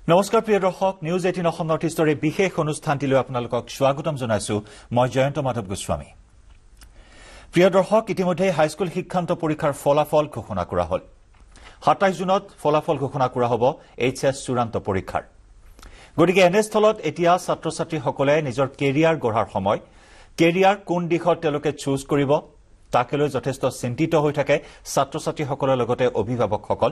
নমস্কাৰ প্ৰিয় দৰ্শক নিউজ 18 অসম নৰ্থ ইষ্টৰ বিশেষ অনুষ্ঠানটিলৈ আপোনালোকক স্বাগতম জনাইছো মই জয়ন্ত মাধৱ গোস্বামী প্ৰিয় দৰ্শক ইতিমধ্যে হাইস্কুল শিক্ষান্ত পৰীক্ষাৰ ফলাফল ঘোষণা কৰা হ'ল 27 জুনত ফলাফল ঘোষণা কৰা হ'ব এইচএছ চূড়ান্ত পৰীক্ষাৰ গতিকে এনেস্থলত এতিয়া ছাত্ৰ ছাত্ৰীসকলে নিজৰ কেৰিয়াৰ গঢ়াৰ সময় কেৰিয়াৰ কোন দিশত তেওঁলোকে চুজ কৰিব তাকে লৈ যথেষ্ট চিন্তিত হৈ থাকে ছাত্ৰ ছাত্ৰীসকলৰ লগতে অভিভাৱকসকল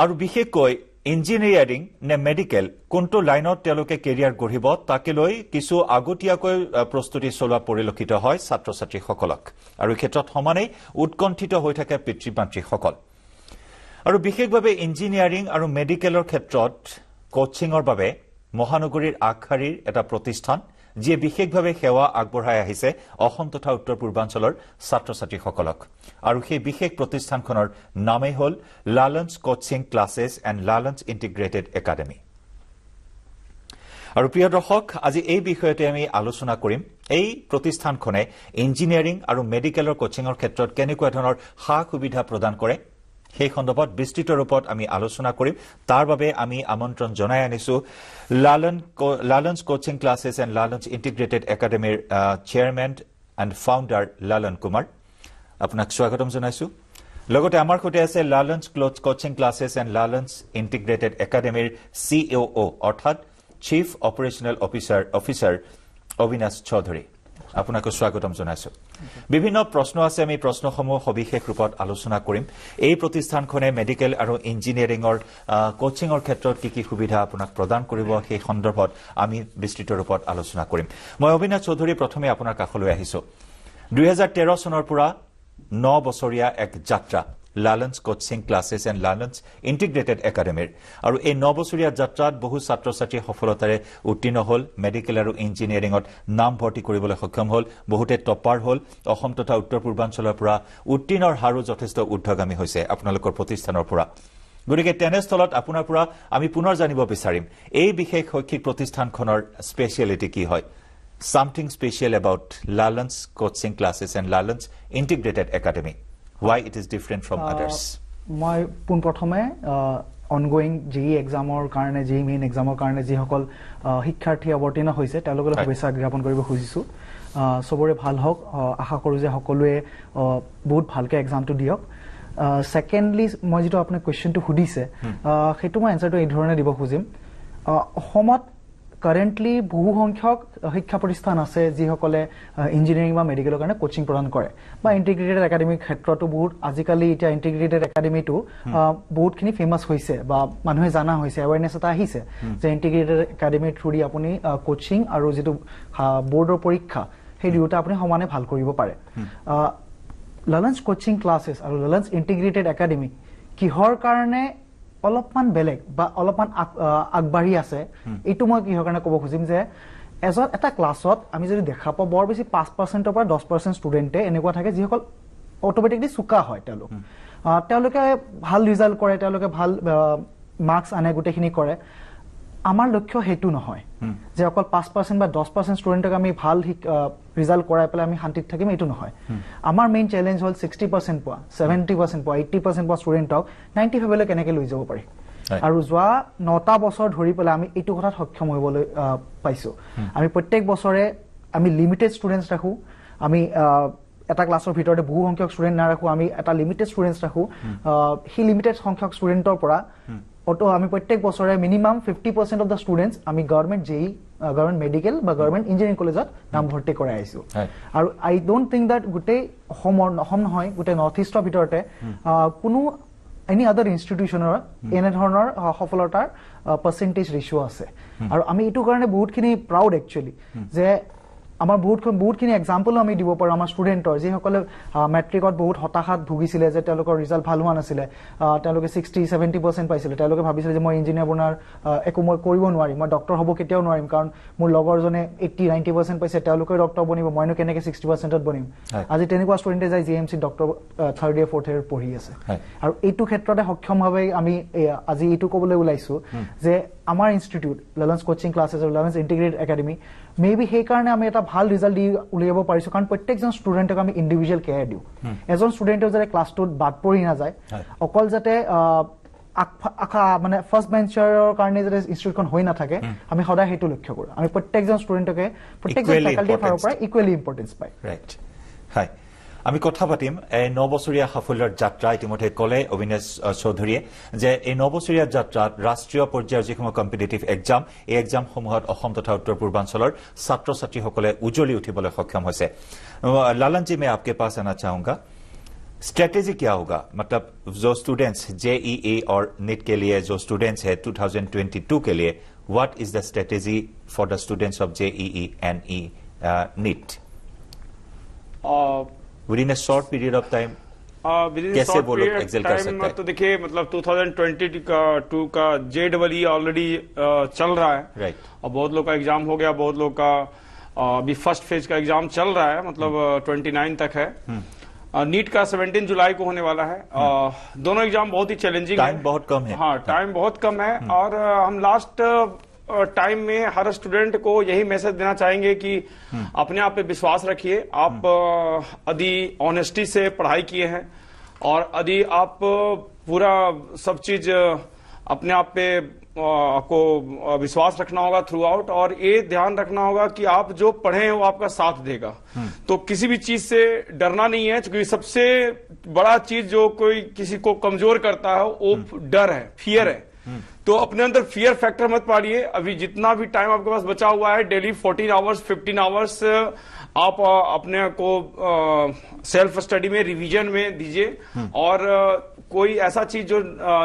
আৰু বিশেষকৈ ইঞ্জিনিয়াৰিং নে মেডিকেল কোনটো লাইনত তেওঁলোকে কেৰিয়াৰ গঢ়িব তাকে লৈ কিছু আগতীয়াকৈ প্ৰস্তুতি চলোৱা পৰিলক্ষিত হয় ছাত্ৰ ছাত্ৰীসকলক আৰু এই ক্ষেত্ৰত সমানেই উৎকণ্ঠিত হৈ থাকে পিতৃ মাতৃসকল আৰু বিশেষভাৱে ইঞ্জিনিয়াৰিং আৰু মেডিকেলৰ ক্ষেত্ৰত কোচিংৰ বাবে মহানগৰীৰ আগশাৰীৰ এটা প্ৰতিষ্ঠান যিয়ে বিশেষভাৱে সেৱা আগবঢ়াই আহিছে অসম তথা উত্তৰ পূৰ্বাঞ্চলৰ ছাত্ৰ ছাত্ৰীসকলক আৰু সেই বিশেষ প্ৰতিষ্ঠানখনৰ নামেই হ'ল Lalan's coaching classes and Lalan's integrated academy আৰু প্ৰিয় দৰ্শক আজি এই বিষয়তে আমি আলোচনা কৰিম এই প্ৰতিষ্ঠানখনে ইঞ্জিনিয়াৰিং আৰু মেডিকেলৰ কোচিংৰ ক্ষেত্ৰত কেনেকুৱা ধৰণৰ সা সুবিধা প্ৰদান কৰে সেই সন্দৰ্ভত বিস্তৃত ৰূপত আমি আলোচনা কৰিম তাৰ বাবে আমি আমন্ত্ৰণ জনাই আনিছো Lalan's coaching classes and Lalan's integrated একাডেমীৰ chairman and founder Lalan Kumar আপোনাক স্বাগতম জনাইছো লগতে আমাৰ সৈতে আছে Lalan's coaching classes and Lalan's integrated একাডেমীৰ COO অৰ্থাৎ chief operational officer Abinash Choudhury আপোনাক স্বাগতম জনাইছো বিভিন্ন প্ৰশ্ন আছে আমি প্ৰশ্নসমূহ সবিশেষ ৰূপত আলোচনা কৰিম এই প্ৰতিষ্ঠানখনে মেডিকেল আৰু ইঞ্জিনিয়াৰিংৰ কোচিংৰ ক্ষেত্ৰত কি সুবিধা আপোনাক প্ৰদান কৰিব সেই সন্দৰ্ভত আমি বিস্তৃত ৰূপত আলোচনা কৰিম মই অবিনাশ চৌধুৰী প্ৰথমে আপোনাৰ কাষলৈ আহিছো 2013 চনৰ পৰা 9 বছৰীয়া এক যাত্ৰা Lalan's coaching classes and Lalan's integrated একাডেমীৰ আৰু এই 9 বছৰীয়া যাত্ৰাত বহু ছাত্ৰ ছাত্ৰী সফলতাৰে উত্তীৰ্ণ হ'ল মেডিকেল আৰু ইঞ্জিনিয়াৰিংত নাম ভৰ্তি কৰিবলৈ সক্ষম হ'ল বহুতে টপাৰ হ'ল অসম তথা উত্তৰ পূৰ্বাঞ্চলৰ পৰা উত্তীৰ্ণৰ হাৰো যথেষ্ট ঊৰ্ধ্বগামী হৈছে আপোনালোকৰ প্ৰতিষ্ঠানৰ পৰা গতিকে তেনেস্থলত আপোনাৰ পৰা আমি পুনৰ জানিব বিচাৰিম এই বিশেষ শৈক্ষিক প্ৰতিষ্ঠানখনৰ স্পেচিয়েলিটি কি হয় something special about Lalan's coaching classes and Lalan's integrated academy why it is different from others মই পুন প্ৰথমে ongoing JEE examৰ কাৰণে JEE main examৰ কাৰণে যি সকল শিক্ষাৰ্থী অৱতীৰ্ণ হৈছে তেওঁলোকৰ শুভেচ্ছা জ্ঞাপন কৰিব খুজিছো সবৰে ভাল হওক আশা কৰো যে সকলোৱে বহুত ভালকে এক্সামটো দিয়ক সেকেন্ডলি মই যেটো আপুনি কোৱেশ্চনটো সুধিছে হেতু মই এনসাৰটো এই ধৰণে দিব খুজিম অসমত কাৰেন্টলি বহু সংখ্যক শিক্ষা প্ৰতিষ্ঠান আছে যি সকলে ইঞ্জিনিয়াৰিং বা মেডিকেলৰ কাৰণে কোচিং প্ৰদান কৰে বা ইন্টিগ্ৰেটেড একাডেমিক ক্ষেত্ৰতো বহুত আজিকালি এটা ইন্টিগ্ৰেটেড একাডেমিটো বহুতখিনি ফেমাস হৈছে বা মানুহে জানা হৈছে অ্যাৱাৰনেছ এটা আহিছে যে ইন্টিগ্ৰেটেড একাডেমি থ্ৰুদি আপুনি কোচিং আৰু যেটো বোৰ্ডৰ পৰীক্ষা সেই দুটা আপুনি সমানে ভাল কৰিব পাৰে লালন্স কোচিং ক্লাছেছ আৰু লালন্স ইন্টিগ্ৰেটেড একাডেমি কিহৰ কাৰণে অলপমান বেলেগ বা অলপমান আগবাঢ়ি আছে এটো মই কিহৰ কাৰণে ক'ব খুজিম যে এটা ক্লাছত আমি যদি দেখা পাও বৰ বেছি 5% পৰা 10% ষ্টুডেন্টে এনেকুৱা থাকে যিসকল অটোমেটিকলি সুকা হয় তেওঁলোকে ভাল ৰিজাল্ট কৰে তেওঁলোকে ভাল মাৰ্কস আনে গুটেখিনি কৰে আমাৰ লক্ষ্য হেতু নহয় যে অকল 5% বা 10% ষ্টুডেন্টক আমি ভাল ৰিজাল্ট কৰাই পেলাই আমি শান্তিত থাকিম এটো নহয় আমাৰ মেইন চ্যালেঞ্জ হল 60% পোৱা 70% পোৱা 80% পোৱা ষ্টুডেন্টক 95 লৈ কেনেকৈ লৈ যাব পাৰি আৰু যোৱা 9টা বছৰ ধৰি পেলাই আমি এটো কথাত সক্ষম হ'বলৈ পাইছো আমি প্ৰত্যেক বছৰে আমি লিমিটেড ষ্টুডেন্টস ৰাখো আমি এটা ক্লাছৰ ভিতৰতে বহু সংখ্যক ষ্টুডেন্ট না ৰাখো আমি এটা লিমিটেড ষ্টুডেন্টস ৰাখো হি লিমিটেড সংখ্যক ষ্টুডেন্টৰ পৰা অটো আমি প্ৰত্যেক বছৰে মিনিমাম 50% অফ দা ষ্টুডেন্টস আমি গভৰ্নমেন্ট JEE গভৰ্নমেন্ট মেডিকেল বা গভৰ্নমেন্ট ইঞ্জিনিয়াৰিং কলেজত নাম ভৰ্তি কৰাই আইছো আৰু আই ডোন্ট থিংক দ্যাট গুটে অসম নহয় গুটে নৰ্থ ইষ্টৰ ভিতৰতে কোনো এনি আদাৰ ইনষ্টিটিউচনৰ এনে ধৰণৰ সফলতাৰ পাৰ্সেন্টেজ ৰেশিও আছে আৰু আমি এটো কাৰণে বহুতখিনি প্ৰাউড একচুয়ালি যে আমাৰ বহুতখিনি এক্সাম্পল আমি দিব পাৰো আমাৰ ষ্টুডেন্টৰ যে সকলে মেট্ৰিকত বহুত হতাশাত ভুগিছিলে যে তেওঁলোকৰ ৰিজাল্ট ভাল হোৱা নাছিলে তেওঁলোকে 60-70% পাইছিলে তেওঁলোকে ভাবিছিলে যে মই ইঞ্জিনিয়াৰ বনাৰ একো মই কৰিব নোৱাৰিম মই ডক্টৰ হ'ব কেতিয়াও নোৱাৰিম কাৰণ মোৰ লগৰজনে 80-90% পাইছে তেওঁলোকে ডক্টৰ বনিব মইনো কেনেকৈ 60%ত বনিম আজি তেনেকুৱা ষ্টুডেন্টে যায় JMC ডক্টৰ 3rd ইয়াৰ 4th ইয়াৰ পঢ়ি আছে আৰু এইটো ক্ষেত্ৰতে সক্ষমভাৱে আমি আজি এইটো ক'বলৈ ওলাইছো যে আমাৰ ইনষ্টিটিউট লালন্স কোচিং ক্লাছেছ আৰু লালন্স ইন্টিগ্ৰেটেড একাডেমি মেবি সেই কাৰণে আমি এটা ভাল ৰিজাল্ট দি উলিয়াব পাৰিছো কাৰণ প্ৰত্যেকজন ষ্টুডেন্টক আমি ইন্ডিভিজুৱেল কেয়াৰ দিও এজন ষ্টুডেন্টৰ যাতে ক্লাছটোত বাদ পৰি না যায় অকল যাতে মানে ফাৰ্ষ্ট বেঞ্চাৰৰ কাৰণে যাতে ইনষ্টিটিউটখন হৈ নাথাকে আমি সদায় সেইটো লক্ষ্য কৰোঁ আমি প্ৰত্যেকজন ষ্টুডেণ্টকে প্ৰত্যেকজন ফেকাল্টিৰ ফালৰ পৰা ইকুৱেলি ইম্পৰ্টেঞ্চ পায় ৰাইট হয় আমি কথা পাতিম এই 9 বছৰীয়া সাফল্যৰ যাত্ৰা ইতিমধ্যে ক'লে অবিনাশ চৌধুৰীয়ে যে এই 9 বছৰীয়া যাত্ৰাত ৰাষ্ট্ৰীয় পৰ্যায়ৰ যিসমূহ কম্পিটিটিভ এক্সাম এই এক্সামসমূহত অসম তথা উত্তৰ পূৰ্বাঞ্চলৰ ছাত্ৰ ছাত্ৰীসকলে উজ্বলি উঠিবলৈ সক্ষম হৈছে লাलन जी मैं आपके पास आना चाहूंगा स्ट्रेटेजी क्या होगा मतलब जो स्टूडेंट्स जेईई और नीट के लिए जो स्टूडेंट्स है 2022 के लिए what is the strategy for the students of JEE and NEET within a short period of time कैसे वो लोग एक्सेल कर सकते हैं तो देखिए मतलब 2022 का जेईई ऑलरेडी चल रहा है राइट और बहुत लोग का एग्जाम हो गया बहुत लोग का अभी फर्स्ट फेज का एग्जाम चल रहा है मतलब 29 तक है नीट का 17 जुलाई को होने वाला है दोनों एग्जाम बहुत ही चैलेंजिंग टाइम बहुत कम है हाँ टाइम बहुत कम है और हम लास्ट टाइम में हर स्टूडेंट को यही मैसेज देना चाहेंगे कि अपने आप पे विश्वास रखिए आप यदि ऑनेस्टी से पढ़ाई किए हैं और यदि आप पूरा सब चीज अपने आप पे आपको विश्वास रखना होगा थ्रू आउट और ये ध्यान रखना होगा कि आप जो पढ़े हैं वो आपका साथ देगा तो किसी भी चीज से डरना नहीं है क्योंकि सबसे बड़ा चीज जो कोई किसी को कमजोर करता है वो डर है फियर है तो अपने अंदर फियर फैक्टर मत पालिए अभी जितना भी टाइम आपके पास बचा हुआ है डेली 14 आवर्स 15 आवर्स आप अपने को सेल्फ स्टडी में रिवीजन में दीजिए और कोई ऐसा चीज जो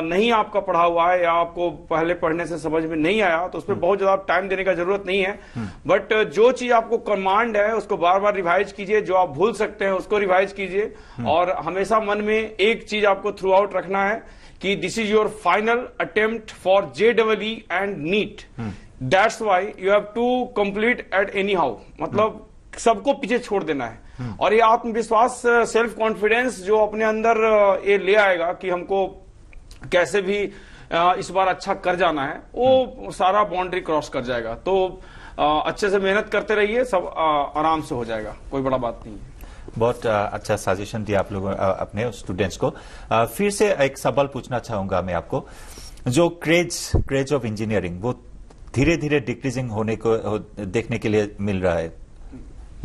नहीं आपका पढ़ा हुआ है या आपको पहले पढ़ने से समझ में नहीं आया तो उस पर बहुत ज्यादा टाइम देने का जरूरत नहीं है बट जो चीज आपको कमांड है उसको बार बार रिवाइज कीजिए जो आप भूल सकते हैं उसको रिवाइज कीजिए और हमेशा मन में एक चीज आपको थ्रू आउट रखना है कि this is your final attempt for JEE and NEET that's why you have to complete at anyhow मतलब सबको पीछे छोड़ देना है और ये आत्मविश्वास सेल्फ कॉन्फिडेंस जो अपने अंदर ये ले आएगा कि हमको कैसे भी इस बार अच्छा कर जाना है वो सारा बाउंड्री क्रॉस कर जाएगा तो अच्छे से मेहनत करते रहिए सब आराम से हो जाएगा कोई बड़ा बात नहीं है बहुत अच्छा सजेशन दिया आप लोगों अपने स्टूडेंट्स को फिर से एक सवाल पूछना चाहूंगा मैं आपको जो क्रेज ऑफ इंजीनियरिंग वो धीरे धीरे डिक्रीजिंग होने को देखने के लिए मिल रहा है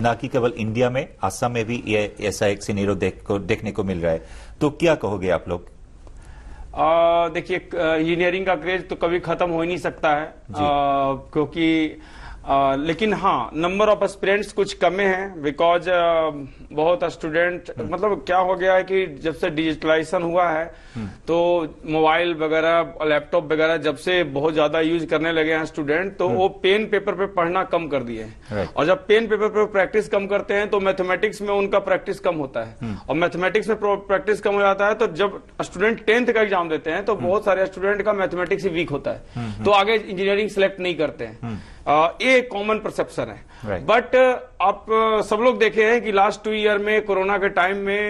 ना कि केवल इंडिया में असम में भी ये ऐसा एक सिनेरियो देखने को मिल रहा है तो क्या कहोगे आप लोग देखिए इंजीनियरिंग का क्रेज तो कभी खत्म हो ही नहीं सकता है क्योंकि लेकिन हाँ नंबर ऑफ एस्पिरेंट्स कुछ कमे हैं बिकॉज बहुत स्टूडेंट मतलब क्या हो गया है कि जब से डिजिटलाइजेशन हुआ है तो मोबाइल वगैरह लैपटॉप वगैरह जब से बहुत ज्यादा यूज करने लगे हैं स्टूडेंट तो वो पेन पेपर पे पढ़ना कम कर दिए हैं और जब पेन पेपर पे प्रैक्टिस कम करते हैं तो मैथमेटिक्स में उनका प्रैक्टिस कम होता है और मैथमेटिक्स में प्रैक्टिस कम हो जाता है तो जब स्टूडेंट 10th का एग्जाम देते हैं तो बहुत सारे स्टूडेंट का मैथमेटिक्स ही वीक होता है तो आगे इंजीनियरिंग सिलेक्ट नहीं करते हैं ये कॉमन परसेप्शन है बट आप सब लोग देखे हैं कि लास्ट 2 ईयर में कोरोना के टाइम में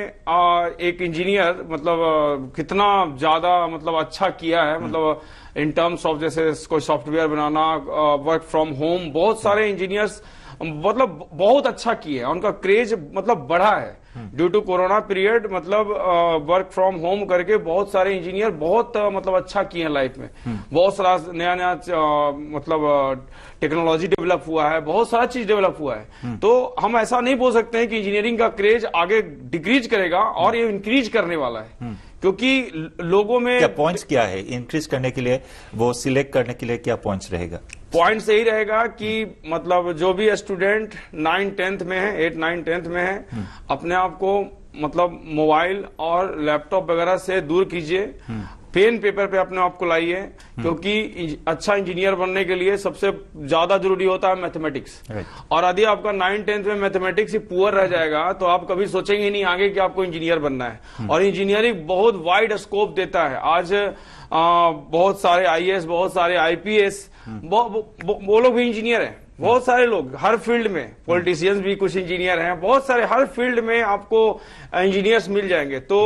एक इंजीनियर मतलब कितना ज्यादा मतलब अच्छा किया है मतलब इन टर्म्स ऑफ जैसे कोई software banana work from home बहुत सारे इंजीनियर्स मतलब बहुत अच्छा किए हैं उनका क्रेज मतलब बढ़ा है ड्यू टू कोरोना पीरियड मतलब वर्क फ्रॉम होम करके बहुत सारे इंजीनियर बहुत मतलब अच्छा किए हैं लाइफ में बहुत सारा नया नया मतलब टेक्नोलॉजी डेवलप हुआ है बहुत सारा चीज डेवलप हुआ है तो हम ऐसा नहीं बोल सकते हैं कि इंजीनियरिंग का क्रेज आगे डिक्रीज करेगा और ये इंक्रीज करने वाला है क्योंकि लोगों में क्या पॉइंट्स क्या है इंक्रीज करने के लिए वो सिलेक्ट करने के लिए क्या पॉइंट्स रहेगा पॉइंट्स यही रहेगा कि मतलब जो भी स्टूडेंट 9-10th में है 8-9-10th में है अपने आप को मतलब मोबाइल और लैपटॉप वगैरह से दूर कीजिए पेन पेपर पे अपने आप को लाइए क्योंकि अच्छा इंजीनियर बनने के लिए सबसे ज्यादा जरूरी होता है मैथमेटिक्स और यदि आपका 9-10th में मैथमेटिक्स ही पुअर रह जाएगा तो आप कभी सोचेंगे नहीं आगे कि आपको इंजीनियर बनना है और इंजीनियरिंग बहुत वाइड स्कोप देता है आज बहुत सारे आईएएस बहुत सारे आईपीएस वो लोग भी इंजीनियर हैं बहुत सारे लोग हर फील्ड में पॉलिटिशियंस भी कुछ इंजीनियर हैं बहुत सारे हर फील्ड में आपको इंजीनियर्स मिल जाएंगे तो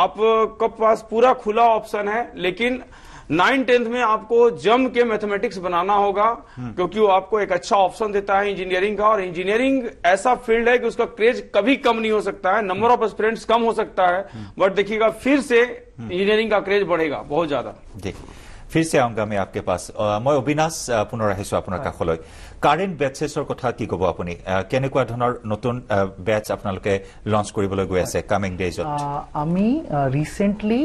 आपके पास पूरा खुला ऑप्शन है लेकिन 9th में आपको जम के मैथमेटिक्स बनाना होगा, क्योंकि वो आपको एक अच्छा ऑप्शन देता है इंजीनियरिंग का। और इंजीनियरिंग ऐसा फील्ड है कि उसका क्रेज कभी कम नहीं हो सकता है, नंबर ऑफ एस्पिरेंट्स कम हो सकता है, बट देखिएगा फिर से इंजीनियरिंग का क्रेज बढ़ेगा बहुत ज्यादा। जी, फिर से आऊंगा मैं आपके पास। मैं अविनाश पुनः আহিছো আপোনাৰ কাষলৈ। কাৰেণ্ট বেচেছৰ কথা কি ক'ব আপুনি? কেনেকুৱা ধৰণৰ নতুন বেচ আপোনালোকে লঞ্চ কৰিবলৈ গৈ আছে কামিং ডেজত? আমি ৰিসেন্টলি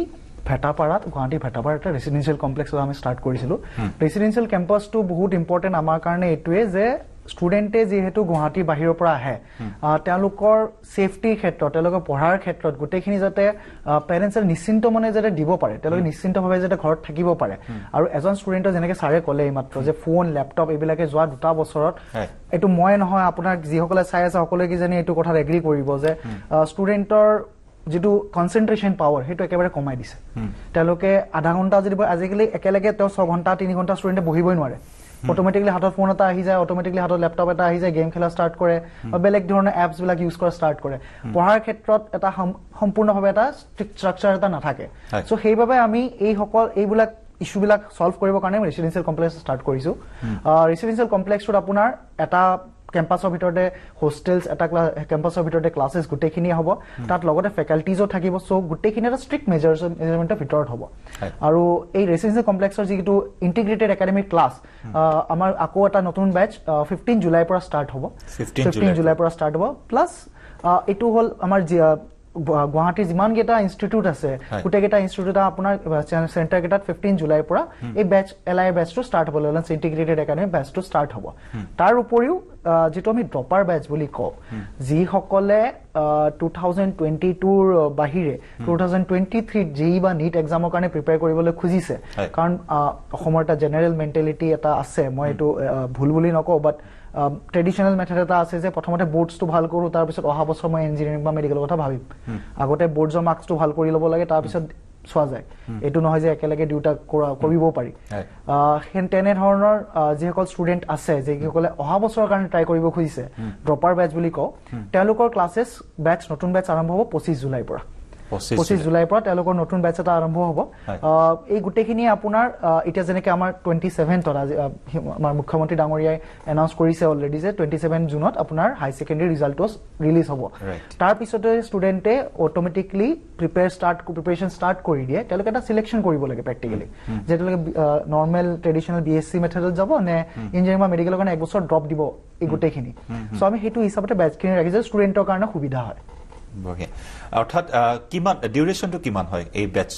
ভেটাপাৰাত, গুৱাহাটী ভেটাপাৰাত এটা ৰেচিডেন্সিয়েল কমপ্লেক্স আমি ষ্টাৰ্ট কৰিছিলো। ৰেচিডেন্সিয়েল কেম্পাছটো বহুত ইম্পৰ্টেণ্ট আমাৰ কাৰণে এইটোৱে যে ষ্টুডেণ্টে যিহেতু গুৱাহাটীৰ বাহিৰৰ পৰা আহে, তেওঁলোকৰ ছেফটিৰ ক্ষেত্ৰত, তেওঁলোকৰ পঢ়াৰ ক্ষেত্ৰত গোটেইখিনি যাতে পেৰেণ্টছে নিশ্চিন্ত মনে যাতে দিব পাৰে, তেওঁলোকে নিশ্চিন্তভাৱে যাতে ঘৰত থাকিব পাৰে। আৰু এজন ষ্টুডেণ্টৰ যেনেকৈ ছাৰে ক'লে এইমাত্ৰ যে ফোন, লেপটপ এইবিলাকে যোৱা 2 বছৰত, এইটো মই নহয়, আপোনাক যিসকলে চাই আছে সকলোৱে কিজানি এইটো কথাত এগ্ৰী কৰিব যে ষ্টুডেণ্টৰ যিটো কনচেনট্ৰেশ্যন পাৱাৰ সেইটো একেবাৰে কমাই দিছে। তেওঁলোকে আধা ঘণ্টা যদি আজিকালি একেলগে 6 ঘণ্টা 3 ঘণ্টা ষ্টুডেণ্টে বহিবই নোৱাৰে। অটোমেটিকলি হাতত ফোন এটা আহি যায়, অটোমেটিকলি হাতত লেপটপ এটা আহি যায়, গেম খেলা ষ্টাৰ্ট কৰে বা বেলেগ ধৰণৰ এপছ বিলাক ইউজ কৰা ষ্টাৰ্ট কৰে। পঢ়াৰ ক্ষেত্ৰত এটা সম্পূৰ্ণভাৱে এটা ষ্ট্ৰাকচাৰ এটা নাথাকে। চ' সেইবাবে আমি এইবিলাক ইছ্যুবিলাক ছল্ভ কৰিবৰ কাৰণে ৰেচিডেন্সিয়েল কমপ্লেক্স ষ্টাৰ্ট কৰিছো। ৰেচিডেন্সিয়েল কমপ্লেক্সটোত আপোনাৰ এটা কেম্পাছৰ ভিতৰতে হোষ্টেলছ, এটা কেম্পাছৰ ভিতৰতে ক্লাছেছ গোটেইখিনি হ'ব, তাত লগতে ফেকাল্টিজো থাকিব। চ' গোটেইখিনি এটা ষ্ট্ৰিক্ট মেজাৰমেণ্টৰ ভিতৰত হ'ব। আৰু এই ৰেচিডেন্সিয়েল কমপ্লেক্সৰ যিটো ইণ্টিগ্ৰেটেড একাডেমিক ক্লাছ, আমাৰ আকৌ এটা নতুন বেচ 15 জুলাইৰ পৰা ষ্টাৰ্ট হ'ব। 15 জুলাইৰ পৰা ষ্টাৰ্ট হ'ব। প্লাছ এইটো হ'ল আমাৰ গুৱাহাটীৰ যিমানকেইটা ইনষ্টিটিউট আছে গোটেইকেইটা ইনষ্টিটিউট আপোনাৰ চেণ্টাৰ কেইটাত 15 জুলাইৰ পৰা এই বেচ LI বেচটো ষ্টাৰ্ট হ'ব, লৰেন্স ইণ্টিগ্ৰেটেড একাডেমি বেচটো ষ্টাৰ্ট হ'ব। তাৰ উপৰিও যিটো আমি ড্ৰপাৰ বেচ বুলি কওঁ, যিসকলে 2022ৰ বাহিৰে 2023 JEE বা NEET এক্সামৰ কাৰণে প্ৰিপেয়াৰ কৰিবলৈ খুজিছে, কাৰণ অসমৰ এটা জেনেৰেল মেণ্টেলিটি এটা আছে, মই এইটো ভুল বুলি নকওঁ, বাট ট্ৰেডিশ্যনেল মেথড এটা আছে যে প্ৰথমতে বৰ্ডছটো ভাল কৰোঁ, তাৰপিছত অহা বছৰ মই ইঞ্জিনিয়াৰিং বা মেডিকেলৰ কথা ভাবিম। আগতে বৰ্ডছৰ মাৰ্কছটো ভাল কৰি ল'ব লাগে, তাৰপিছত চোৱা যায়। এইটো নহয় যে একেলগে দুটা কৰিবও পাৰি। তেনেধৰণৰ যিসকল ষ্টুডেণ্ট আছে, যিসকলে অহা বছৰৰ কাৰণে ট্ৰাই কৰিব খুজিছে, ড্ৰপাৰ বেচ বুলি কওঁ, তেওঁলোকৰ ক্লাছেছ নতুন বেচ আৰম্ভ হ'ব 25 জুলাইৰ পৰা। 25 জুলাইৰ পৰা তেওঁলোকৰ নতুন বেচ এটা আৰম্ভ হ'ব। এই গোটেইখিনি আপোনাৰ এতিয়া যেনেকৈ আমাৰ 27ত আমাৰ মুখ্যমন্ত্ৰী ডাঙৰীয়াই এনাউন্স কৰিছে অলৰেডি যে 27 জুনত আপোনাৰ হাই ছেকেণ্ডেৰী ৰিজাল্টটো ৰিলিজ হ'ব। তাৰপিছতে ষ্টুডেণ্টে অট'মেটিকলি প্ৰিপেৰেশ্যন ষ্টাৰ্ট কৰি দিয়ে। তেওঁলোকে এটা চিলেকশ্যন কৰিব লাগে প্ৰেক্টিকেলি, যে তেওঁলোকে নৰ্মেল ট্ৰেডিশ্যনেল BSc মেথডত যাব নে ইঞ্জিনিয়াৰিং বা মেডিকেলৰ কাৰণে 1 বছৰ ড্ৰপ দিব, এই গোটেইখিনি। চ' আমি সেইটো হিচাপতে বেচখিনি ৰাখিছোঁ, ষ্টুডেণ্টৰ কাৰণে সুবিধা হয়। অৰ্থাৎ কিমান ডিউৰেশ্যনটো কিমান হয় এই বেচ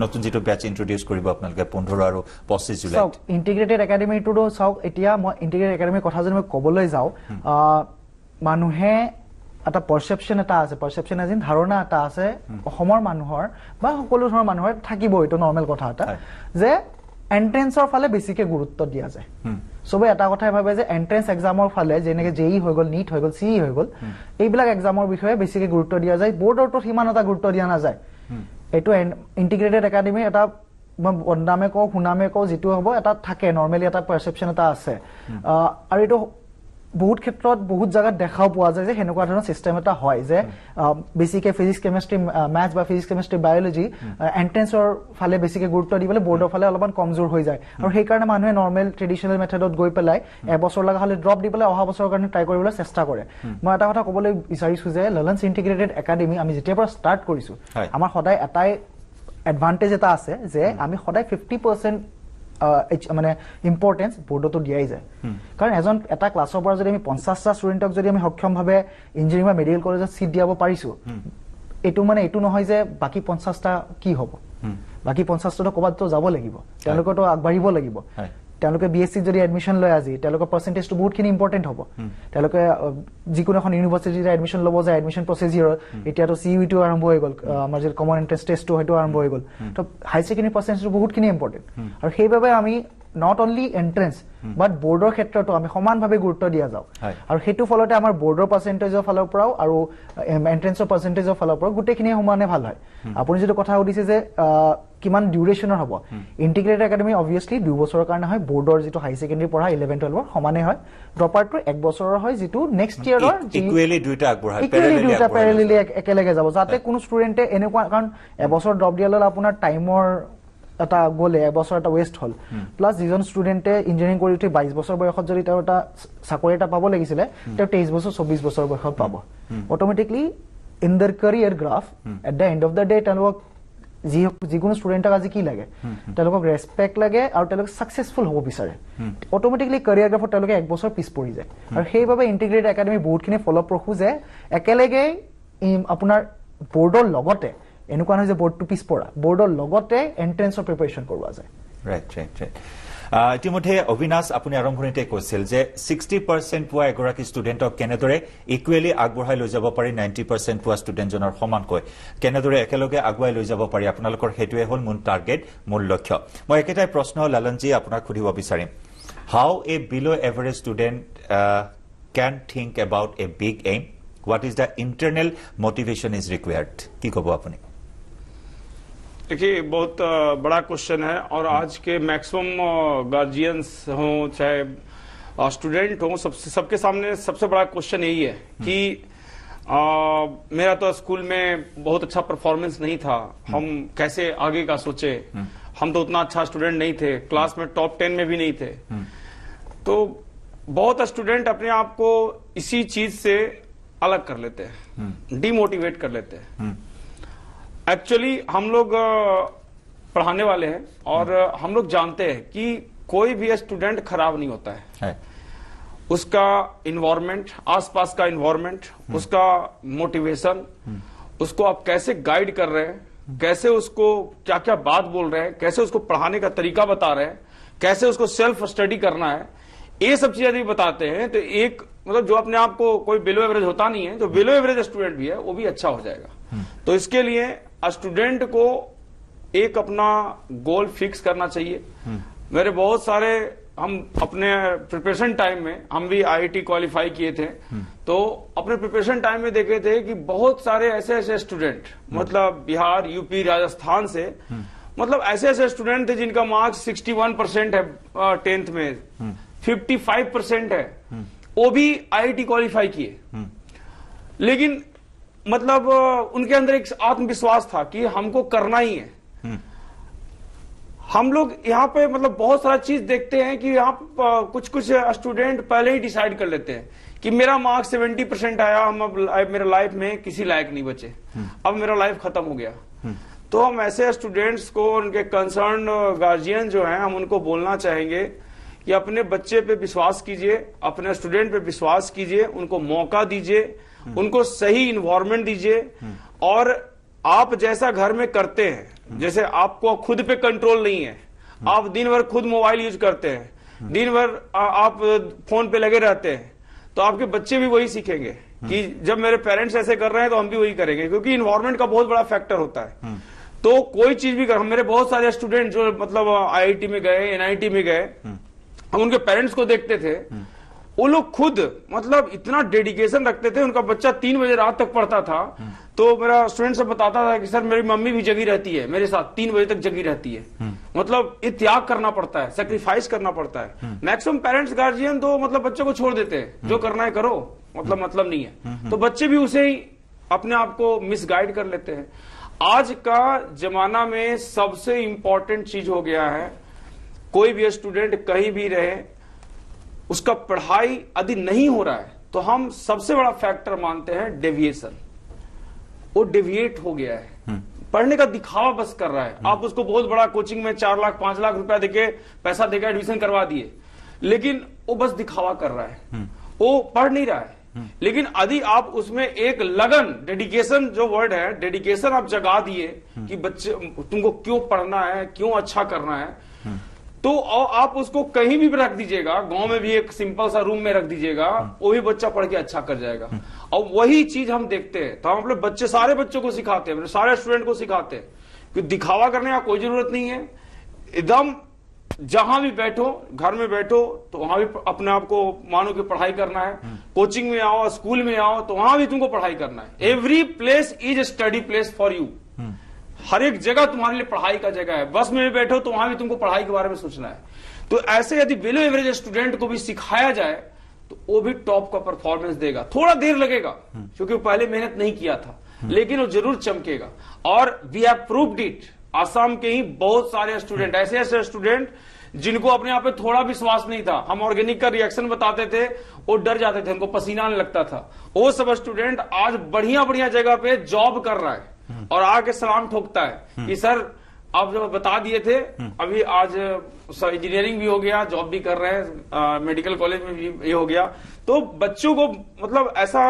নতুন যিটো বেচ ইন্ট্ৰডিউচ কৰিব আপোনালোকে 15 আৰু 25 জুলাই? চাওক, ইণ্টিগ্ৰেটেড একাডেমিটোতো চাওক, এতিয়া মই ইণ্টিগ্ৰেটেড একাডেমিৰ কথা যদি মই ক'বলৈ যাওঁ, মানুহে এটা পাৰচেপশ্যন এটা আছে, পাৰচেপশ্যন এজ ইন ধাৰণা এটা আছে অসমৰ মানুহৰ বা সকলো ধৰণৰ মানুহৰ থাকিব, এইটো নৰ্মেল কথা এটা, যে এন্ট্ৰেন্সৰ ফালে বেছিকে গুৰুত্ব দিয়া যায়। চবে এটা কথাই ভাবে যে এন্ট্ৰেন্স এক্সামৰ ফালে, যেনেকে JEE হৈ গ'ল, NEET হৈ গ'ল, CE হৈ গ'ল, এইবিলাক এক্সামৰ বিষয়ে বেছিকে গুৰুত্ব দিয়া যায়, বৰ্ডৰটো সিমান এটা গুৰুত্ব দিয়া নাযায়। এইটো ইণ্টিগ্ৰেটেড একাডেমি এটা বদনামে কওঁ সুনামে কওঁ যিটো হ'ব, এটা থাকে নৰ্মেলি এটা পাৰচেপশ্যন এটা আছে। আৰু এইটো বহুত ক্ষেত্ৰত বহুত জাগাত দেখাও পোৱা যায় যে সেনেকুৱা ধৰণৰ চিষ্টেম এটা হয়, যে বেছিকে ফিজিক্স কেমেষ্ট্ৰি মেথছ বা ফিজিক্স কেমেষ্ট্ৰি বায়'লজি এন্ট্ৰেন্সৰ ফালে বেছিকে গুৰুত্ব দি পেলাই বৰ্ডৰ ফালে অলপমান কমজোৰ হৈ যায়। আৰু সেইকাৰণে মানুহে নৰ্মেল ট্ৰেডিশ্যনেল মেথডত গৈ পেলাই এবছৰ লগা হ'লে ড্ৰপ দি পেলাই অহা বছৰৰ কাৰণে ট্ৰাই কৰিবলৈ চেষ্টা কৰে। মই এটা কথা ক'বলৈ বিচাৰিছোঁ যে লৰেন্স ইণ্টিগ্ৰেটেড একাডেমি আমি যেতিয়াৰ পৰা ষ্টাৰ্ট কৰিছোঁ, আমাৰ সদায় এটাই এডভান্টেজ এটা আছে যে আমি সদায় 50% মানে ইম্পৰ্টেঞ্চ বৰ্ডতো দিয়াই যায়। কাৰণ এটা ক্লাছৰ পৰা যদি আমি 50টা ষ্টুডেণ্টক যদি আমি সক্ষমভাৱে ইঞ্জিনিয়াৰিং বা মেডিকেল কলেজত চিট দিয়াব পাৰিছোঁ, এইটো নহয় যে বাকী 50টা কি হ'ব, বাকী 50টাতো ক'ৰবাততো যাব লাগিব, তেওঁলোকেতো আগবাঢ়িব লাগিব। তেওঁলোকে BSc যদি এডমিশ্যন লয় আজি, তেওঁলোকৰ পাৰ্চেণ্টেজটো বহুতখিনি ইম্পৰ্টেণ্ট হ'ব। তেওঁলোকে যিকোনো এখন ইউনিভাৰ্চিটিত এডমিশ্যন ল'ব যায়, এডমিশ্যন প্ৰচেচিয়ৰত এতিয়াতো CUEটো আৰম্ভ হৈ গ'ল, আমাৰ যিটো কমন এণ্ট্ৰেন্স টেষ্টটো হয়তো আৰম্ভ হৈ গ'ল। তো হাই ছেকেণ্ডেৰী পাৰ্চেণ্টেজটো বহুতখিনি ইম্পৰ্টেণ্ট। আৰু সেইবাবে আমি নট অনলি এণ্ট্ৰেন্স বাট বৰ্ডৰ ক্ষেত্ৰতো আমি সমানভাৱে গুৰুত্ব দিয়া যাওঁ। আৰু সেইটো ফলতে আমাৰ বৰ্ডৰ পাৰ্চেণ্টেজৰ ফালৰ পৰাও আৰু এণ্ট্ৰেন্সৰ পাৰ্চেণ্টেজৰ ফালৰ পৰাও গোটেইখিনি সমানে ভাল হয়। আপুনি যিটো কথা সুধিছে যে কিমান ডিউৰেশ্যনৰ হ'ব, ইণ্টিগ্ৰেটেড একাডেমি অবভিয়াছলি 2 বছৰৰ কাৰণে হয়, বৰ্ডৰ যিটো হাই ছেকেণ্ডেৰী পঢ়া 11-12 সমানে হয়, ড্ৰপাৰটো 1 বছৰৰ হয়, যিটো নেক্সট ইয়াৰৰ ইকুৱেলি দুইটা পেৰেলেলি একেলগে যাব, যাতে কোনো ষ্টুডেণ্টে এনেকুৱা, কাৰণ এবছৰ ড্ৰপ দিয়া ল'লে আপোনাৰ টাইমৰ এটা গ'লে এবছৰ এটা ৱেষ্ট হ'ল প্লাছ যিজন ষ্টুডেণ্টে ইঞ্জিনিয়াৰিং কৰি উঠি 22 বছৰ বয়সত যদি তেওঁ এটা চাকৰি এটা পাব লাগিছিলে তেওঁ 23 বছৰ 24 বছৰ বয়সত পাব automatically in there career graph at the and of the day তেওঁলোকক যিকোনো ষ্টুডেণ্টক আজি কি লাগে তেওঁলোকক ৰেচপেক্ট লাগে আৰু তেওঁলোকে ছাকচেছফুল হ'ব বিচাৰে অট'মেটিকলি কেৰিয়াৰ গ্ৰাফত তেওঁলোকে এক বছৰ পিছ পৰি যায় আৰু সেইবাবে ইণ্টিগ্ৰেটেড একাডেমি বহুতখিনি ফলপ্ৰসূ যে একেলগে আপোনাৰ বৰ্ডৰ লগতে এনেকুৱা নহয় যে বৰ্ডটো পিছপৰা বৰ্ডৰ লগতে এণ্ট্ৰেন্সৰ প্ৰিপাৰেশ্যন কৰোৱা যায় ৰাইট ইতিমধ্যে অবিনাশ আপুনি আৰম্ভণিতে কৈছিল যে 60% পোৱা এগৰাকী ষ্টুডেণ্টক কেনেদৰে ইকুৱেলি আগবঢ়াই লৈ যাব পাৰি 90% পোৱা ষ্টুডেণ্টজনৰ সমানকৈ কেনেদৰে একেলগে আগুৱাই লৈ যাব পাৰি আপোনালোকৰ সেইটোৱে হ'ল মূল টাৰ্গেট মূল লক্ষ্য মই একেটাই প্ৰশ্ন লালনজী আপোনাক সুধিব বিচাৰিম how a below average student can think about a big aim what is the internal motivation is required কি ক'ব আপুনি देखिए बहुत बड़ा क्वेश्चन है और आज के मैक्सिमम गार्जियंस हों चाहे स्टूडेंट हों सबके सामने सबसे बड़ा क्वेश्चन यही है कि मेरा तो स्कूल में बहुत अच्छा परफॉर्मेंस नहीं था हम कैसे आगे का सोचे हम तो उतना अच्छा स्टूडेंट नहीं थे क्लास में टॉप 10 में भी नहीं थे तो बहुत स्टूडेंट अपने आप को इसी चीज से अलग कर लेते हैं डिमोटिवेट कर लेते हैं एक्चुअली हम लोग पढ़ाने वाले हैं और हम लोग जानते हैं कि कोई भी स्टूडेंट खराब नहीं होता है उसका इन्वायरमेंट आसपास का इन्वायरमेंट उसका मोटिवेशन उसको आप कैसे गाइड कर रहे हैं कैसे उसको क्या क्या बात बोल रहे हैं कैसे उसको पढ़ाने का तरीका बता रहे हैं कैसे उसको सेल्फ स्टडी करना है ये सब चीजें यदि बताते हैं तो एक मतलब जो अपने आप को कोई बिलो एवरेज होता नहीं है जो बिलो एवरेज स्टूडेंट भी है वो भी अच्छा हो जाएगा तो इसके लिए स्टूडेंट को एक अपना गोल फिक्स करना चाहिए मेरे बहुत सारे हम अपने प्रिपरेशन टाइम में हम भी आईआईटी क्वालिफाई किए थे तो अपने प्रिपरेशन टाइम में देखे थे कि बहुत सारे ऐसे ऐसे स्टूडेंट मतलब बिहार यूपी राजस्थान से मतलब ऐसे ऐसे स्टूडेंट थे जिनका मार्क्स 61% है 10th में 55% है वो भी आईआईटी क्वालिफाई किए लेकिन मतलब उनके अंदर एक आत्मविश्वास था कि हमको करना ही है हम लोग यहाँ पे मतलब बहुत सारा चीज देखते हैं कि यहाँ कुछ स्टूडेंट पहले ही डिसाइड कर लेते हैं कि मेरा मार्क्स 70% आया हम अब मेरे लाइफ में किसी लायक नहीं बचे अब मेरा लाइफ खत्म हो गया तो हम ऐसे स्टूडेंट्स को उनके कंसर्न गार्जियन जो हैं हम उनको बोलना चाहेंगे कि अपने बच्चे पे विश्वास कीजिए अपने स्टूडेंट पे विश्वास कीजिए उनको मौका दीजिए उनको सही इन्वायरमेंट दीजिए और आप जैसा घर में करते हैं जैसे आपको खुद पे कंट्रोल नहीं है आप दिन भर खुद मोबाइल यूज करते हैं दिन भर आप फोन पे लगे रहते हैं तो आपके बच्चे भी वही सीखेंगे कि जब मेरे पेरेंट्स ऐसे कर रहे हैं तो हम भी वही करेंगे क्योंकि इन्वायरमेंट का बहुत बड़ा फैक्टर होता है तो कोई चीज भी मेरे बहुत सारे स्टूडेंट जो मतलब आईआईटी में गए एनआईटी में गए हम उनके पेरेंट्स को देखते थे वो लोग खुद मतलब इतना डेडिकेशन रखते थे उनका बच्चा 3 बजे रात तक पढ़ता था तो मेरा स्टूडेंट सब बताता था कि सर मेरी मम्मी भी जगी रहती है मेरे साथ 3 बजे तक जगी रहती है मतलब ये त्याग करना पड़ता है सेक्रीफाइस करना पड़ता है मैक्सिमम पेरेंट्स गार्जियन तो मतलब बच्चों को छोड़ देते हैं जो करना है करो मतलब नहीं है तो बच्चे भी उसे ही अपने आप को मिसगाइड कर लेते हैं आज का जमाना में सबसे इंपॉर्टेंट चीज हो गया है कोई भी स्टूडेंट कहीं भी रहे उसका पढ़ाई यदि नहीं हो रहा है तो हम सबसे बड़ा फैक्टर मानते हैं डेविएशन वो डेविएट हो गया है पढ़ने का दिखावा बस कर रहा है आप उसको बहुत बड़ा कोचिंग में 4 लाख 5 लाख रुपया देके पैसा देके एडमिशन करवा दिए लेकिन वो बस दिखावा कर रहा है वो पढ़ नहीं रहा है लेकिन यदि आप उसमें एक लगन डेडिकेशन जो वर्ड है डेडिकेशन आप जगा दिए कि बच्चे तुमको क्यों पढ़ना है क्यों अच्छा करना है तो आप उसको कहीं भी रख दीजिएगा गांव में भी एक सिंपल सा रूम में रख दीजिएगा वो भी बच्चा पढ़ के अच्छा कर जाएगा और वही चीज हम देखते हैं तो हम अपने बच्चे सारे बच्चों को सिखाते हैं सारे स्टूडेंट को सिखाते हैं कि दिखावा करने का कोई जरूरत नहीं है एकदम जहां भी बैठो घर में बैठो तो वहां भी अपने आप को मानो कि पढ़ाई करना है कोचिंग में आओ स्कूल में आओ तो वहां भी तुमको पढ़ाई करना है every place is a study place for you हर एक जगह तुम्हारे लिए पढ़ाई का जगह है बस में भी बैठो तो वहां भी तुमको पढ़ाई के बारे में सोचना है तो ऐसे यदि बिलो एवरेज स्टूडेंट को भी सिखाया जाए तो वो भी टॉप का परफॉर्मेंस देगा थोड़ा देर लगेगा क्योंकि वो पहले मेहनत नहीं किया था लेकिन वो जरूर चमकेगा और we have proved it Assam के ही बहुत सारे स्टूडेंट, ऐसे ऐसे स्टूडेंट जिनको अपने आप पे थोड़ा विश्वास नहीं था, हम ऑर्गेनिक का रिएक्शन बताते थे वो डर जाते थे, उनको पसीना आने लगता था, वो सब स्टूडेंट आज बढ़िया बढ़िया जगह पे जॉब कर रहा है और आके सलाम ठोकता है कि सर आप जब बता दिए थे, अभी आज इंजीनियरिंग भी हो गया, जॉब भी कर रहे हैं, मेडिकल कॉलेज में भी ये हो गया। तो बच्चों को मतलब ऐसा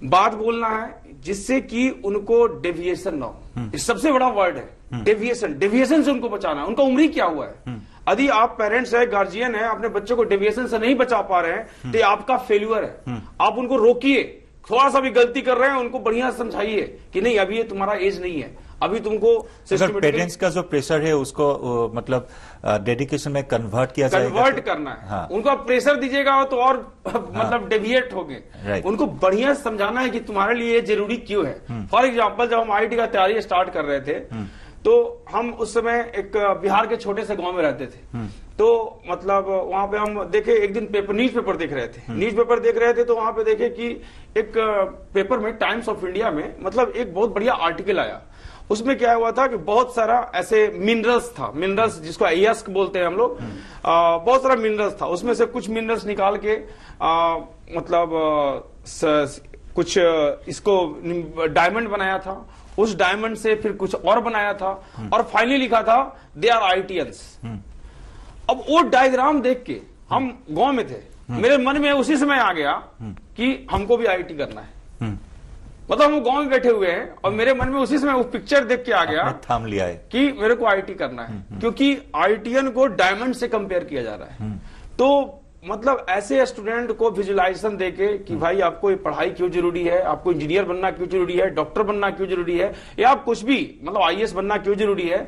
बात बोलना है जिससे कि उनको डेविएशन ना हो, ये सबसे बड़ा वर्ड है डेविएशन। डेविएशन से उनको बचाना है। उनका उम्र ही क्या हुआ है? यदि आप पेरेंट्स है, गार्जियन है, अपने बच्चों को डेविएशन से नहीं बचा पा रहे हैं तो ये आपका फेल्यूर है। आप उनको रोकिए, थोड़ा सा भी गलती कर रहे हैं उनको बढ़िया समझाइए कि नहीं अभी ये तुम्हारा एज नहीं है, अभी तुमको पेरेंट्स का जो प्रेशर है उसको मतलब डेडिकेशन में कन्वर्ट किया जाएगा, कन्वर्ट करना है। हाँ। उनको प्रेशर दीजिएगा तो और मतलब डेविएट हो गए। उनको बढ़िया समझाना है कि तुम्हारे लिए ये जरूरी क्यों है। फॉर एग्जाम्पल जब हम IIT का तैयारी स्टार्ट कर रहे थे तो हम उस समय एक बिहार के छोटे से गांव में रहते थे। तो मतलब वहां पे हम देखे एक दिन न्यूज पेपर देख रहे थे, न्यूज पेपर देख रहे थे तो वहां पे देखे कि एक पेपर में टाइम्स ऑफ इंडिया में मतलब एक बहुत बढ़िया आर्टिकल आया। उसमें क्या हुआ था कि बहुत सारा ऐसे मिनरल्स था, मिनरल्स जिसको अयस्क बोलते हैं हम लोग, बहुत सारा मिनरल्स था। उसमें से कुछ मिनरल्स निकाल के मतलब कुछ इसको डायमंड बनाया था, उस डायमंड से फिर कुछ और बनाया था और फाइनली लिखा था दे आर IITians। अब वो डायग्राम देख के हम गांव में थे, मेरे मन में उसी समय आ गया कि हमको भी IIT करना है। मतलब हम गांव में बैठे हुए हैं और मेरे मन में उसी समय वो पिक्चर देख के आ गया, थाम लिया है कि मेरे को IIT करना है, क्योंकि IITian को डायमंड से कंपेयर किया जा रहा है। तो मतलब ऐसे स्टूडेंट को विजुअलाइजेशन देके कि भाई आपको ये पढ़ाई क्यों जरूरी है, आपको इंजीनियर बनना क्यों जरूरी है, डॉक्टर बनना क्यों जरूरी है, या आप कुछ भी मतलब IAS बनना क्यों जरूरी है,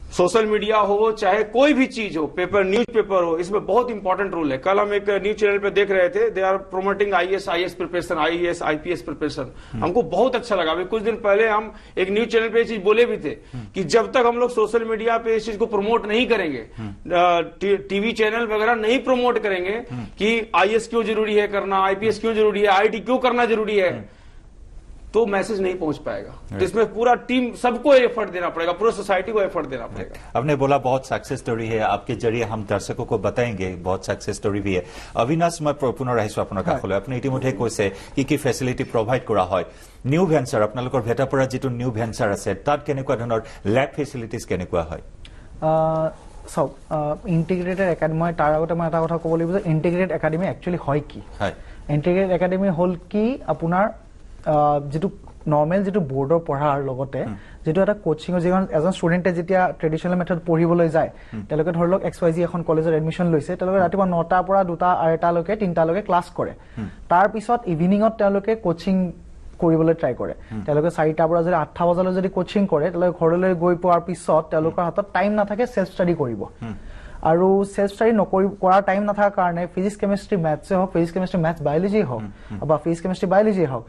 सोशल मीडिया हो चाहे कोई भी चीज हो, पेपर न्यूज पेपर हो, इसमें बहुत इंपॉर्टेंट रोल है। कल हम एक न्यूज चैनल पे देख रहे थे, they are promoting IAS preparation, IAS IPS preparation. हमको बहुत अच्छा लगा। अभी कुछ दिन पहले हम एक न्यूज चैनल पे ये चीज बोले भी थे कि जब तक हम लोग सोशल मीडिया पे इस चीज को प्रमोट नहीं करेंगे, टीवी चैनल वगैरह नहीं प्रमोट करेंगे कि IAS क्यों जरूरी है करना, IPS क्यों जरूरी है, IIT क्यों करना जरूरी है, तो मैसेज नहीं पहुंच पाएगा। तो इसमें पूरा टीम सबको एफर्ट देना पड़ेगा, पूरा सोसाइटी को एफर्ट देना पड़ेगा। आपने बोला बहुत सक्सेस स्टोरी है, आपके जरिए हम दर्शकों को बताएंगे बहुत सक्सेस स्टोरी भी है। अविनाश मैं पुनः আহিছো আপোনাৰ কাষলৈ। আপুনি ইতিমধ্যে কৈছে কি ফেচিলিটি প্ৰভাইড কৰা হয়। নিউ ভেঞ্চাৰ আপোনালোকৰ ভেটাপৰা যিটো নিউ ভেঞ্চাৰ আছে তাত কেনেকুৱা ধৰণৰ ল্যাব ফেচিলিটিজ কেনেকুৱা হয়? চাওক, ইণ্টিগ্ৰেটেড একাডেমি, মই তাৰ আগতে মই এটা কথা ক'ব লাগিব যে ইণ্টিগ্ৰেটেড একাডেমি একচুৱেলি হয় কি। ইণ্টিগ্ৰেটেড একাডেমি হ'ল কি আপোনাৰ যেটো নৰ্মেল যেটো বোৰ্ডৰ পঢ়াৰ লগতে যেটো এটা কোচিংৰ যিজন এজন ষ্টুডেণ্টে যেতিয়া ট্ৰেডিশ্যনেল মেথড পঢ়িবলৈ যায়, তেওঁলোকে ধৰি লওক XYZ এখন কলেজত এডমিশ্যন লৈছে, তেওঁলোকে ৰাতিপুৱা 9টাৰ পৰা 2টা আঢ়ৈটালৈকে 3টালৈকে ক্লাছ কৰে। তাৰ পিছত ইভিনিঙত তেওঁলোকে কোচিং কৰিবলৈ ট্ৰাই কৰে। তেওঁলোকে 4টাৰ পৰা যদি 8টা বজালৈ যদি কোচিং কৰে, তেওঁলোকে ঘৰলৈ গৈ পোৱাৰ পিছত তেওঁলোকৰ হাতত টাইম নাথাকে সেলফ ষ্টাডি কৰিব। আৰু সেলফ ষ্টাডি কৰাৰ টাইম নাথাকাৰ কাৰণে ফিজিক্স কেমিষ্ট্ৰি মেথছে হওক, ফিজিক্স কেমিষ্ট্ৰি মেথছ বায়'লজি হওক বা ফিজিক্স কেমিষ্ট্ৰি বায়'লজি হওক,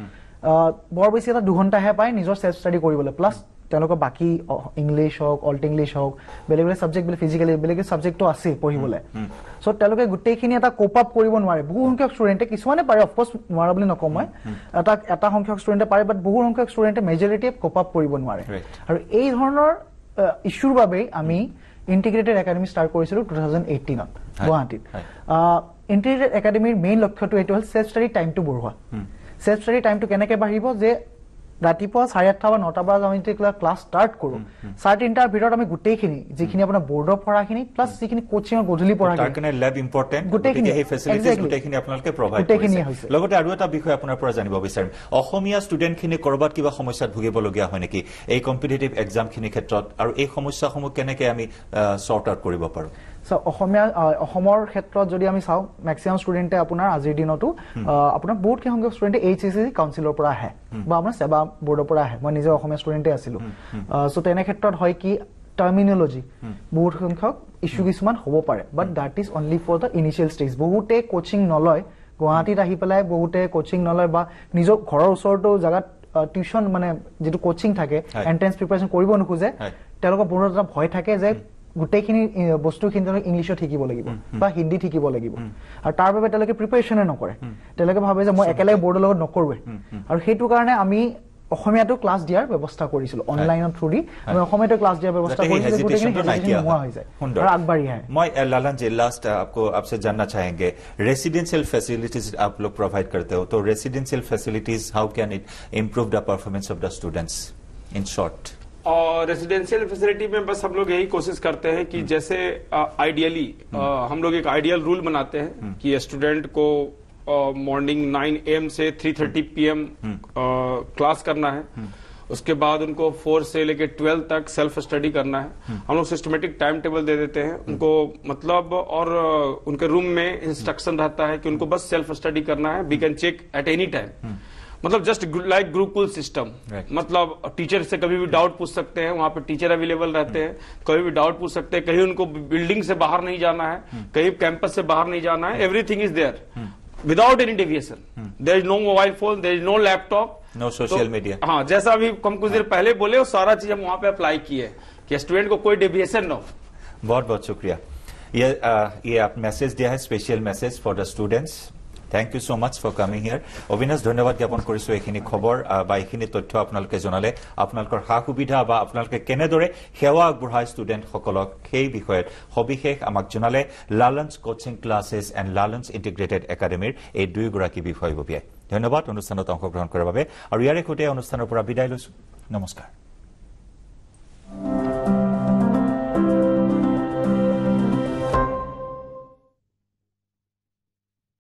বৰ বেছি এটা 2 ঘণ্টাহে পায় নিজৰ সেলফ ষ্টাডি কৰিবলৈ। প্লাছ তেওঁলোকৰ বাকী ইংলিছ হওক, অল্ট ইংলিছ হওক, বেলেগ বেলেগ ছাবজেক্ট, বেলেগ ফিজিকেলি বেলেগ ছাবজেক্টটো আছে পঢ়িবলৈ। চ' তেওঁলোকে গোটেইখিনি এটা কোপ আপ কৰিব নোৱাৰে। বহু সংখ্যক ষ্টুডেণ্টে, কিছুমানে পাৰে, অফক'ৰ্চ নোৱাৰা বুলি নকওঁ মই, এটা সংখ্যক ষ্টুডেণ্টে পাৰে, বাট বহু সংখ্যক ষ্টুডেণ্টে মেজৰিটিয়ে কোপ আপ কৰিব নোৱাৰে। আৰু এই ধৰণৰ ইছ্যুৰ বাবেই আমি ইণ্টিগ্ৰেটেড একাডেমি ষ্টাৰ্ট কৰিছিলোঁ 2018ত গুৱাহাটীত। ইণ্টিগ্ৰেটেড একাডেমিৰ মেইন লক্ষ্যটো এইটো হ'ল সেলফ ষ্টাডি টাইমটো বঢ়োৱা। সেলফ ষ্টাডি টাইমটো কেনেকৈ বাঢ়িব যে ৰাতিপুৱা 8:30 বা 9টাৰ পৰা আমি ক্লাছ ষ্টাৰ্ট কৰোঁ, 3:30টাৰ ভিতৰত আমি গোটেইখিনি যিখিনি আপোনাৰ বৰ্ডৰ পঢ়াখিনি প্লাছ যিখিনি কোচিঙৰ গধূলি পঢ়াখিনি ল্যাব ইম্পৰ্টেণ্ট, গোটেইখিনি এই ফেচিলিটিজ গোটেইখিনি আপোনালোকে প্ৰভাইড কৰিছে। লগতে আৰু এটা বিষয় আপোনাৰ পৰা জানিব বিচাৰিম, অসমীয়া ষ্টুডেণ্টখিনি কৰবাত কিবা সমস্যাত ভুগিবলগীয়া হয় নেকি এই কম্পিটিটিভ এক্সামখিনিৰ ক্ষেত্ৰত, আৰু এই সমস্যাসমূহ কেনেকৈ আমি চৰ্ট আউট কৰিব পাৰোঁ? অসমৰ ক্ষেত্ৰত যদি আমি চাওঁ, মেক্সিমাম ষ্টুডেণ্টে আপোনাৰ আজিৰ দিনতো আপোনাৰ বহুত সংখ্যক ষ্টুডেণ্টে HSC কাউন্সিলৰ পৰা আহে বা আপোনাৰ সেৱা বৰ্ডৰ পৰা আহে। মই নিজে অসমীয়া ষ্টুডেণ্টে আছিলোঁ। চ' তেনে ক্ষেত্ৰত হয় কি, টাৰ্মিনলজি বহুত সংখ্যক ইছ্যু কিছুমান হ'ব পাৰে, but that is only for the initial stage. বহুতে কোচিং নলয়, গুৱাহাটীত আহি পেলাই বহুতে কোচিং নলয় বা নিজৰ ঘৰৰ ওচৰতো জেগাত টিউশ্যন মানে যিটো কোচিং থাকে, এণ্ট্ৰেঞ্চ প্ৰিপাৰেশ্যন কৰিব নোখোজে। তেওঁলোকৰ বহুত এটা ভয় থাকে যে গোটেইখিনি বস্তুখিনি তেওঁলোকে ইংলিছত শিকিব লাগিব বা হিন্দীত শিকিব লাগিব, আৰু তাৰ বাবে তেওঁলোকে প্ৰিপাৰেশ্যনে নকৰে। তেওঁলোকে ভাবে যে মই একেলগে বৰ্ডৰ লগত নকৰোৱে। আৰু সেইটো কাৰণে আমি অসমীয়াটো ক্লাছ দিয়াৰ ব্যৱস্থা কৰিছিল অনলাইনৰ থ্ৰু দি আমি অসমীয়াটো ক্লাছ দিয়াৰ ব্যৱস্থা কৰিছিল গোটেইখিনি নোহোৱা হৈ যায় আৰু আগবাঢ়ি আহে मैं लालन जी लास्ट आपसे जानना चाहेंगे रेसिडेंशियल फैसिलिटीज आप लोग प्रोवाइड करते हो तो residential facilities how can it improve the performance of the students in short और रेसिडेंशियल फैसिलिटी में बस हम लोग यही कोशिश करते हैं कि जैसे आइडियली हम लोग एक आइडियल रूल बनाते हैं कि स्टूडेंट को morning 9 AM say 3:30 PM class करना है उसके बाद उनको 4 से लेके 12 तक सेल्फ स्टडी करना है हम लोग सिस्टमेटिक टाइम टेबल दे देते हैं उनको मतलब और उनके रूम में इंस्ट्रक्शन रहता है कि उनको बस सेल्फ स्टडी करना है we can check at any time मतलब जस्ट लाइक गुरुकुल सिस्टम मतलब टीचर से कभी भी डाउट पूछ सकते हैं वहां पे टीचर अवेलेबल रहते हैं कभी भी डाउट पूछ सकते हैं कहीं उनको बिल्डिंग से बाहर नहीं जाना है कहीं कैंपस से बाहर नहीं जाना है everything is there without any deviation there is no mobile phone there is no laptop no social media हाँ जैसा अभी हम कुछ देर पहले बोले वो सारा चीज हम वहां पे अप्लाई किए कि स्टूडेंट को कोई डेविएशन न हो बहुत बहुत शुक्रिया ये आप मैसेज दिया है special message for the students thank you so much for coming here Avinash धन्यवाद ज्ञापन কৰিছো এইখিনি খবৰ বা এইখিনি তথ্য আপোনালোকে জনালে আপোনালোকৰ হা সুবিধা বা আপোনালোকে কেনেদৰে সেৱা আগবঢ়ায় ষ্টুডেণ্ট সকলক সেই বিষয়ত সবিশেষ আমাক জনালে Lalan's coaching ক্লাसेस and Lalan's integrated একাডেমীৰ এই দুইগৰাকী বিষয়ববীয়াই ধন্যবাদ অনুষ্ঠানত অংশগ্ৰহণ কৰাৰ বাবে আৰু ইয়াৰে সৈতে অনুষ্ঠানৰ পৰা বিদায় লৈছো নমস্কাৰ